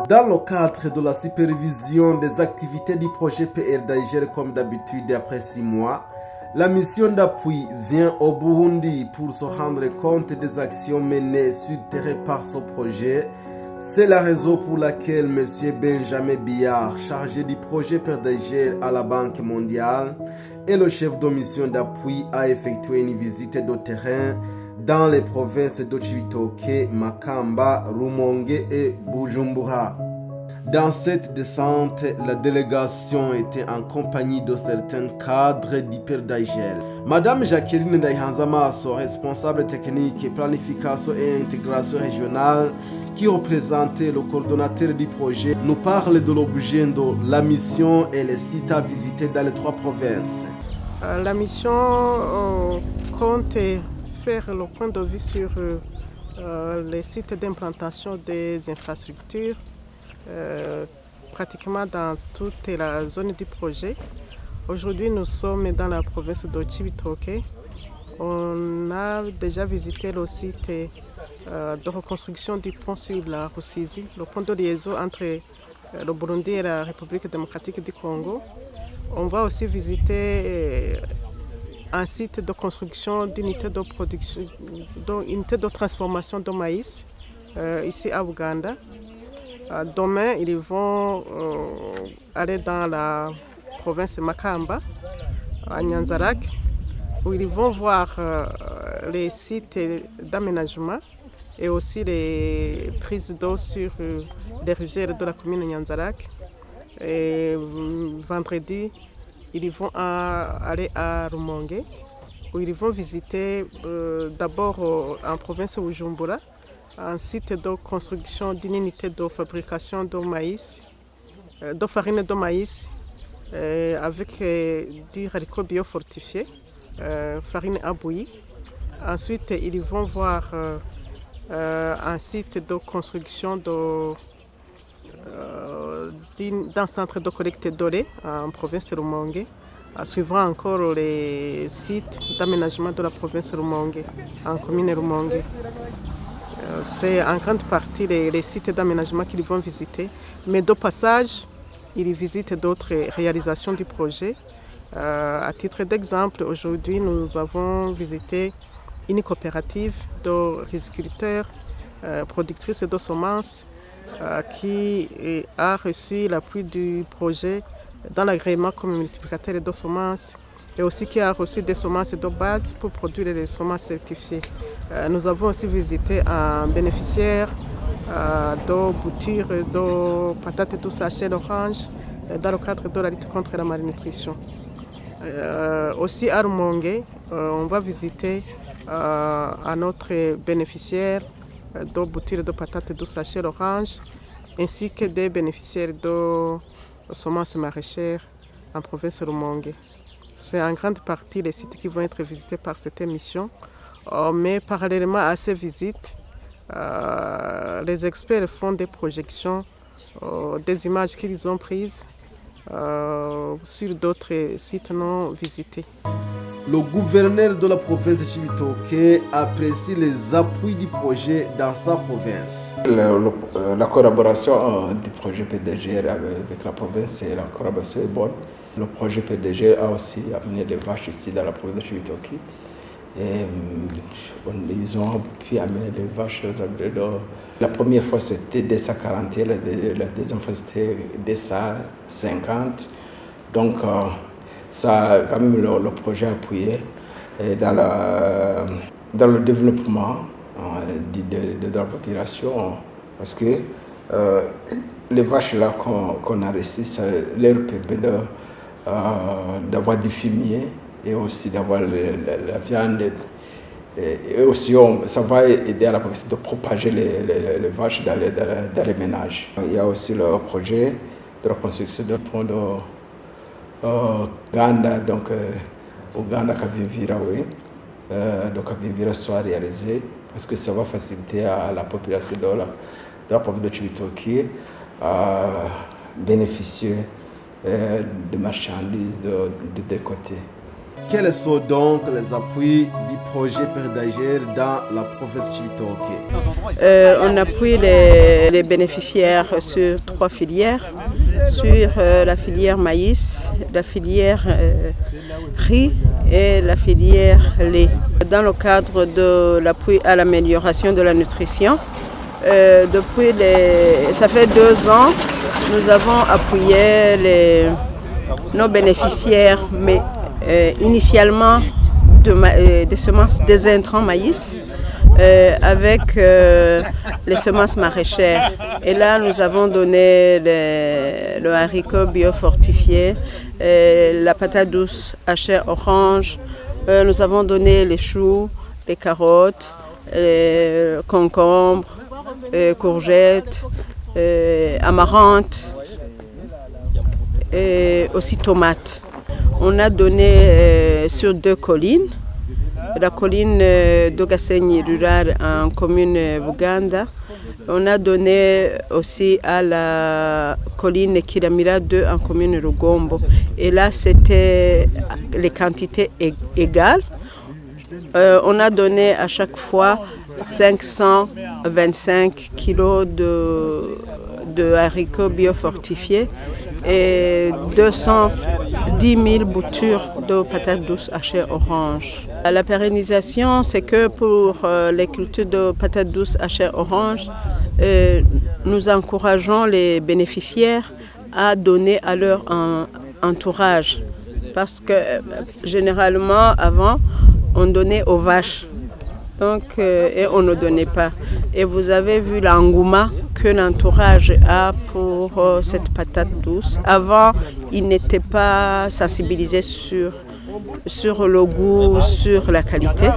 Dans le cadre de la supervision des activités du projet PR d'Aïgel, comme d'habitude après 6 mois, la mission d'appui vient au Burundi pour se rendre compte des actions menées sur terrain par ce projet. C'est la raison pour laquelle M. Benjamin Billard, chargé du projet PR d'Aïgel à la Banque mondiale, et le chef de mission d'appui a effectué une visite de terrain dans les provinces de Chibitoke, Makamba, Rumonge et Bujumbura. Dans cette descente, la délégation était en compagnie de certains cadres du PR d'Aïgel. Madame Jacqueline Ndaihanzamaso, responsable technique, planification et intégration régionale, qui représentait le coordonnateur du projet, nous parle de l'objet de la mission et les sites à visiter dans les 3 provinces. La mission compte faire le point de vue sur les sites d'implantation des infrastructures, pratiquement dans toute la zone du projet. Aujourd'hui, nous sommes dans la province de Chibitoke. On a déjà visité le site de reconstruction du pont sur la Rusizi, le pont de liaison entre le Burundi et la République démocratique du Congo. On va aussi visiter un site de construction d'unité de production, d'unité de transformation de maïs ici à Ouganda. Demain, ils vont aller dans la province de Makamba, à Nyanzarak, où ils vont voir les sites d'aménagement et aussi les prises d'eau sur les rivières de la commune de Nyanzarak. Et vendredi, ils vont aller à Rumonge, où ils vont visiter d'abord en province de Bujumbura, un site de construction d'une unité de fabrication de maïs, de farine de maïs, avec du haricot biofortifié, farine à bouillie. Ensuite, ils vont voir un site de construction d'un centre de collecte de lait en province de Rumonge, suivant encore les sites d'aménagement de la province de Rumonge, en commune de Rumonge. C'est en grande partie les sites d'aménagement qu'ils vont visiter, mais de passage, ils visitent d'autres réalisations du projet. À titre d'exemple, aujourd'hui, nous avons visité une coopérative de riziculteurs, productrices de semences, qui a reçu l'appui du projet dans l'agrément comme multiplicateur de semences et aussi qui a reçu des semences de base pour produire les semences certifiées. Nous avons aussi visité un bénéficiaire de boutures de patates douces à chair orange dans le cadre de la lutte contre la malnutrition. Aussi à Rumonge, on va visiter un autre bénéficiaire de boutures de patates douces à chair orange ainsi que des bénéficiaires de semences maraîchères en province de Rumonge. C'est en grande partie les sites qui vont être visités par cette émission. Mais parallèlement à ces visites, les experts font des projections des images qu'ils ont prises sur d'autres sites non visités. Le gouverneur de la province de Chibitoke apprécie les appuis du projet dans sa province. La collaboration du projet PDG avec la province, la collaboration est bonne. Le projet PDG a aussi amené des vaches ici dans la province de Chibitoke. Et ils ont pu amener des vaches. La première fois c'était 240, la deuxième fois c'était 250. Donc ça quand même le projet appuyé dans le développement de la population. Parce que les vaches là qu'on a reçues, ça leur permet d'avoir du fumier et aussi d'avoir la viande. Et aussi, ça va aider à la population de propager les vaches dans les ménages. Il y a aussi le projet de reconstruction d'un pont de Ganda, donc Uganda Kavimvira, oui. Donc Kavimvira soit réalisé parce que ça va faciliter à la population de la province de Chibitoke bénéficier de marchandises de deux côtés. Quels sont donc les appuis du projet PERDAGER dans la province Chibitoke? On appuie les bénéficiaires sur 3 filières. Sur la filière maïs, la filière riz et la filière lait. Dans le cadre de l'appui à l'amélioration de la nutrition, ça fait 2 ans, nous avons appuyé nos bénéficiaires, mais initialement des semences, des intrants maïs, avec les semences maraîchères. Et là, nous avons donné le haricot biofortifié, la patate douce à chair orange. Nous avons donné les choux, les carottes, les concombres, courgettes, amarantes et aussi tomates. On a donné sur 2 collines. La colline d'Ogasenyi rural en commune Buganda. On a donné aussi à la colline Kiramira 2 en commune Rugombo. Et là, c'était les quantités égales. On a donné à chaque fois 525 kilos de haricots biofortifiés et 210 000 boutures de patates douces à chair orange. La pérennisation, c'est que pour les cultures de patates douces à chair orange, nous encourageons les bénéficiaires à donner à leur entourage. Parce que généralement, avant, on donnait aux vaches. Donc, et on ne donnait pas. Et vous avez vu l'engouement que l'entourage a pour cette patate douce. Avant, ils n'étaient pas sensibilisés sur le goût, sur la qualité.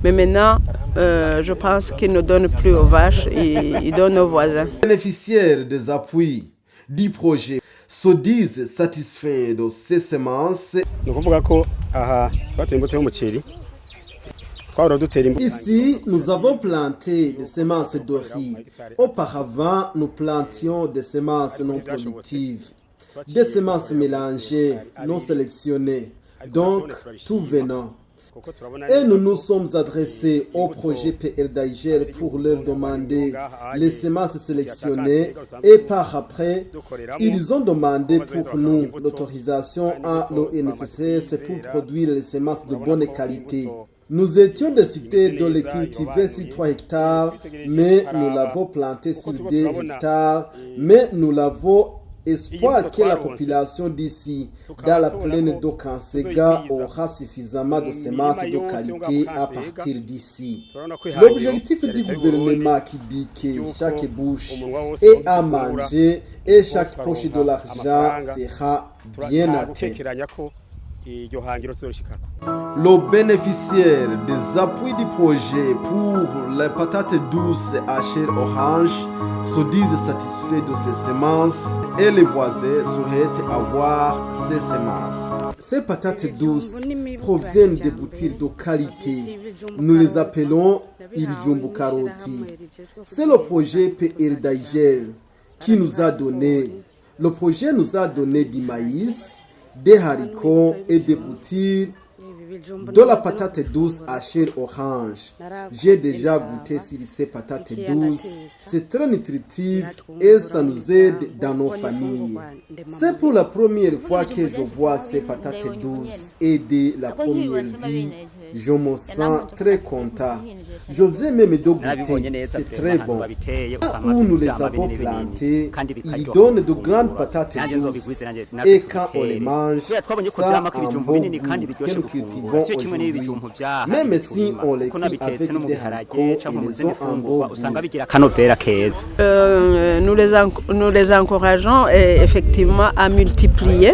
Mais maintenant, je pense qu'ils ne donnent plus aux vaches, ils donnent aux voisins. Les bénéficiaires des appuis du projet se disent satisfaits de ces semences. Ici, nous avons planté des semences de riz. Auparavant, nous plantions des semences non productives, des semences mélangées, non sélectionnées, donc tout venant. Et nous nous sommes adressés au projet PERDAGER pour leur demander les semences sélectionnées et par après, ils ont demandé pour nous l'autorisation à l'ONSS pour produire les semences de bonne qualité. Nous étions décidés de les cultiver sur 3 hectares, mais nous l'avons planté sur 2 hectares, mais nous l'avons espoir que la population d'ici, dans la plaine d'Okansega, aura suffisamment de semences de qualité à partir d'ici. L'objectif du gouvernement qui dit que chaque bouche est à manger et chaque poche de l'argent sera bien atteint. Le bénéficiaire des appuis du projet pour les patates douces à chair orange se disent satisfaits de ces semences et les voisins souhaitent avoir ces semences. Ces patates douces proviennent de boutures de qualité. Nous les appelons Iljumbu Karoti. C'est le projet PERDAGER qui nous a donné. Le projet nous a donné du maïs, des haricots et des boutures de la patate douce à chair orange. J'ai déjà goûté sur ces patates douces. C'est très nutritif et ça nous aide dans nos familles. C'est pour la première fois que je vois ces patates douces et de la première vie. Je me sens très content. Je viens même de goûter. C'est très bon. Où nous les avons plantées, ils donnent de grandes patates douces. Et quand on les mange, ça a un bon goût que nous cultivons aujourd'hui. Même si on les cuit avec des haricots, ils ont un beau goût. Nous les encourageons effectivement à multiplier,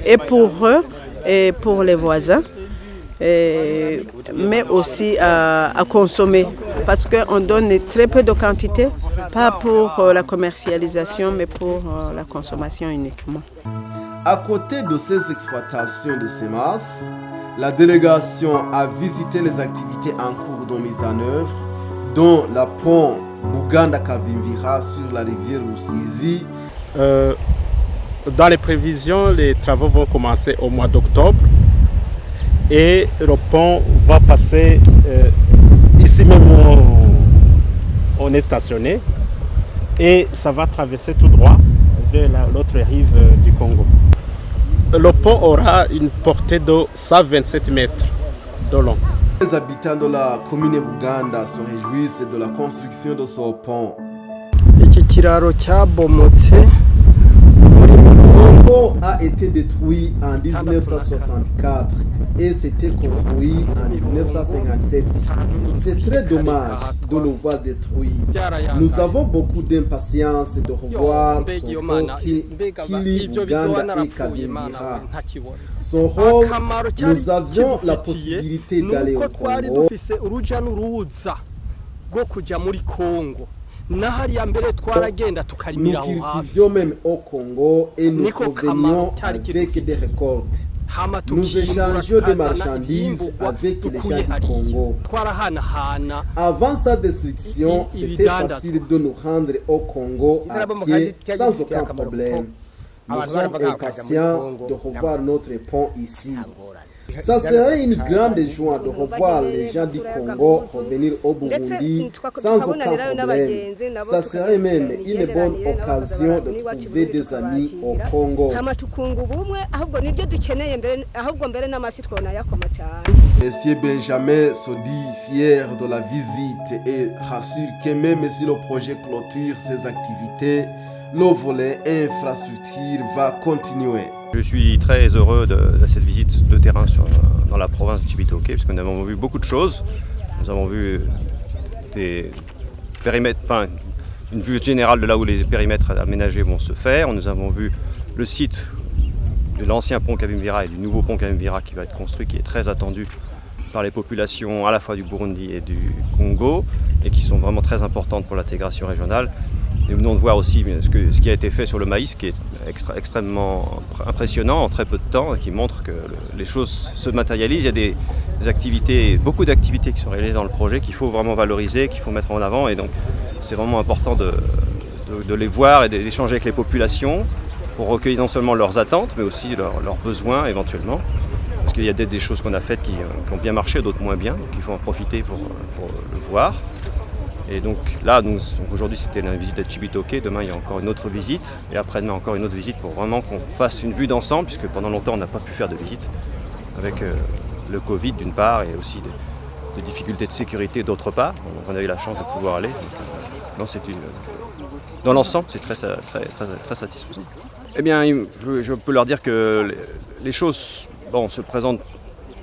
et pour eux et pour les voisins, mais aussi à consommer, parce qu'on donne très peu de quantité, pas pour la commercialisation, mais pour la consommation uniquement. À côté de ces exploitations de semences, la délégation a visité les activités en cours de mise en œuvre, dont la pont Buganda-Kavimvira sur la rivière Rusizi. Dans les prévisions, les travaux vont commencer au mois d'octobre et le pont va passer ici même où on est stationné et ça va traverser tout droit vers l'autre rive du Congo. Le pont aura une portée de 127 mètres de long. Les habitants de la commune Buganda se réjouissent de la construction de ce pont. Iki kiraro cyabomotse. Ce pont a été détruit en 1964 et s'était construit en 1957. C'est très dommage de le voir détruit. Nous avons beaucoup d'impatience de revoir ce pont qui lie Buganda et Kavimvira. Ce rôle, nous avions la possibilité d'aller au Congo. Nous cultivions même au Congo et nous revenions avec des récoltes. Nous échangions des marchandises avec les gens du Congo. Avant sa destruction, c'était facile de nous rendre au Congo à pied sans aucun problème. Nous sommes impatients de revoir notre pont ici. Ça serait une grande joie de revoir les gens du Congo revenir au Burundi sans aucun problème. Ça serait même une bonne occasion de trouver des amis au Congo. Monsieur Benjamin se dit fier de la visite et rassure que même si le projet clôture ses activités, le volet infrastructure va continuer. Je suis très heureux de cette visite de terrain dans la province de Cibitoke, parce que nous avons vu beaucoup de choses. Nous avons vu des périmètres, une vue générale de là où les périmètres aménagés vont se faire. Nous avons vu le site de l'ancien pont Kavimvira et du nouveau pont Kavimvira qui va être construit, qui est très attendu par les populations à la fois du Burundi et du Congo, et qui sont vraiment très importantes pour l'intégration régionale. Nous venons de voir aussi ce qui a été fait sur le maïs, qui est extrêmement impressionnant en très peu de temps, et qui montre que les choses se matérialisent. Il y a des activités, beaucoup d'activités qui sont réalisées dans le projet qu'il faut vraiment valoriser, qu'il faut mettre en avant, et donc c'est vraiment important de les voir et d'échanger avec les populations pour recueillir non seulement leurs attentes, mais aussi leurs besoins éventuellement. Parce qu'il y a des choses qu'on a faites qui ont bien marché, d'autres moins bien, donc il faut en profiter pour le voir. Et donc là, aujourd'hui c'était la visite à Cibitoke, demain il y a encore une autre visite, et après-demain encore une autre visite pour vraiment qu'on fasse une vue d'ensemble, puisque pendant longtemps on n'a pas pu faire de visite, avec le Covid d'une part, et aussi des difficultés de sécurité d'autre part. Donc on a eu la chance de pouvoir aller. Donc, dans l'ensemble, c'est très satisfaisant. Eh bien, je peux leur dire que les choses se présentent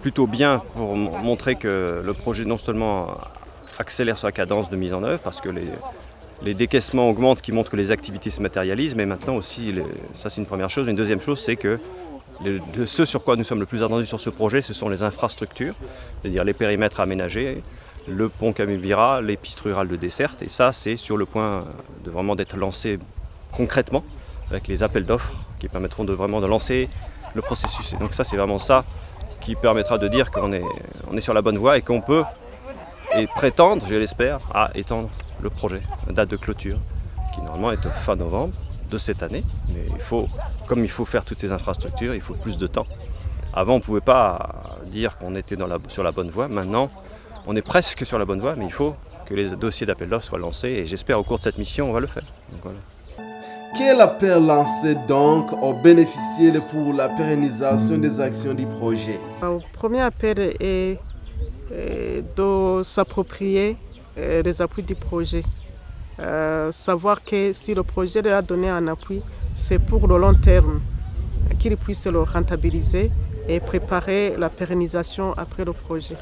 plutôt bien pour montrer que le projet non seulement accélère sa cadence de mise en œuvre, parce que les décaissements augmentent, ce qui montre que les activités se matérialisent, mais maintenant aussi, ça c'est une première chose. Une deuxième chose, c'est que ce sur quoi nous sommes le plus attendus sur ce projet, ce sont les infrastructures, c'est-à-dire les périmètres aménagés, le pont Kavimvira, les pistes rurales de desserte, et ça c'est sur le point de vraiment d'être lancé concrètement, avec les appels d'offres qui permettront de lancer le processus. Et donc ça c'est vraiment ça qui permettra de dire qu'on est sur la bonne voie et qu'on peut prétendre, je l'espère, à étendre le projet, la date de clôture, qui normalement est fin novembre de cette année. Mais comme il faut faire toutes ces infrastructures, il faut plus de temps. Avant, on ne pouvait pas dire qu'on était sur la bonne voie. Maintenant, on est presque sur la bonne voie, mais il faut que les dossiers d'appel d'offres soient lancés. Et j'espère au cours de cette mission, on va le faire. Donc, voilà. Quel appel lancé donc aux bénéficiaires pour la pérennisation des actions du projet? Le premier appel est de s'approprier les appuis du projet. Savoir que si le projet leur a donné un appui, c'est pour le long terme, qu'ils puissent le rentabiliser et préparer la pérennisation après le projet.